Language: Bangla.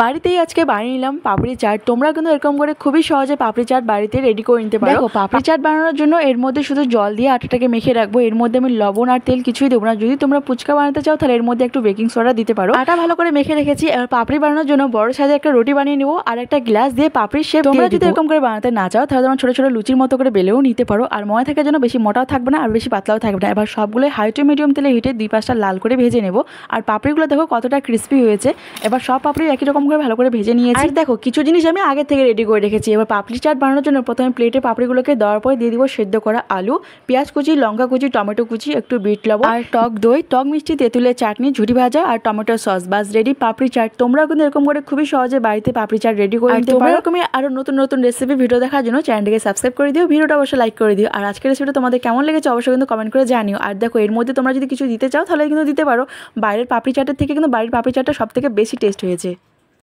বাড়িতেই আজকে বানিয়ে নিলাম পাপড়ি চাট। তোমরা কিন্তু এরকম করে খুবই সহজে পাপড়ি চাট বাড়িতে রেডি করে নিতে পারো। দেখো, পাপড়ি চাট বানানোর জন্য এর মধ্যে শুধু জল দিয়ে আটাটাকে মেখে রাখবো। এর মধ্যে আমি লবণ আর তেল কিছুই দেবো না। যদি তোমরা ফুচকা বানাতে চাও তাহলে এর মধ্যে একটু বেকিং সোডা দিতে পারো। আটা ভালো করে মেখে রেখেছি। এবার পাপড়ি বানানোর জন্য বড় সাইজে একটা রুটি বানিয়ে নেবো আর একটা গ্লাস দিয়ে পাপড়ির শেপ। তোমরা যদি এরকম করে বানাতে না চাও তাহলে তোমরা ছোট ছোট লুচির মতো করে বেলেও নিতে পারো। আর মনে থাকার জন্য বেশি মোটাও থাকবে না আর বেশি পাতলাও থাকবে না। এবার সবগুলো হাই টু মিডিয়াম তেলে হিটে 2-5টা লাল করে ভেজে নেবো। আর পাপড়িগুলো দেখো কতটা ক্রিস্পি হয়েছে। এবার সব পাপড়ি একই রকম করে ভালো করে ভেজে নিয়েছি। দেখো, কিছু জিনিস আমি আগে থেকে রেডি করে রেখেছি। এবার পাপড়ি চাট বানানোর জন্য প্রথমে প্লেটে পাপড়িগুলোকে দেওয়ার পরে দিয়ে দিব সেদ্ধ করা আলু, পেঁয়াজ কুচি, লঙ্কা কুচি, টমেটো কুচি, একটু বিট লবণ আর টক দই, টক মিষ্টি, তেঁতুলের চাটনি, ঝুরি ভাজা আর টমেটো সস। বাস রেডি পাপড়ি চাট। তোমরাও কিন্তু এরকম করে খুবই সহজে বাড়িতে পাপড়ি চাট রেডি করে নিতে পারো। এরকমই আরো নতুন নতুন রেসিপি ভিডিও দেখার জন্য চ্যানেলটিকে সাবস্ক্রাইব করে দিও, ভিডিওটা অবশ্যই লাইক করে দিও। আর আজকের রেসিপিটা তোমাদের কেমন লেগেছে অবশ্যই কিন্তু কমেন্ট করে জানিও। আর দেখো, এর মধ্যে তোমরা যদি কিছু দিতে চাও তাহলে কিন্তু দিতে পারো। বাইরের পাপড়ি চাটের থেকে কিন্তু বাড়ির পাপড়ি চাটটা সব থেকে বেশি টেস্ট হয়েছে।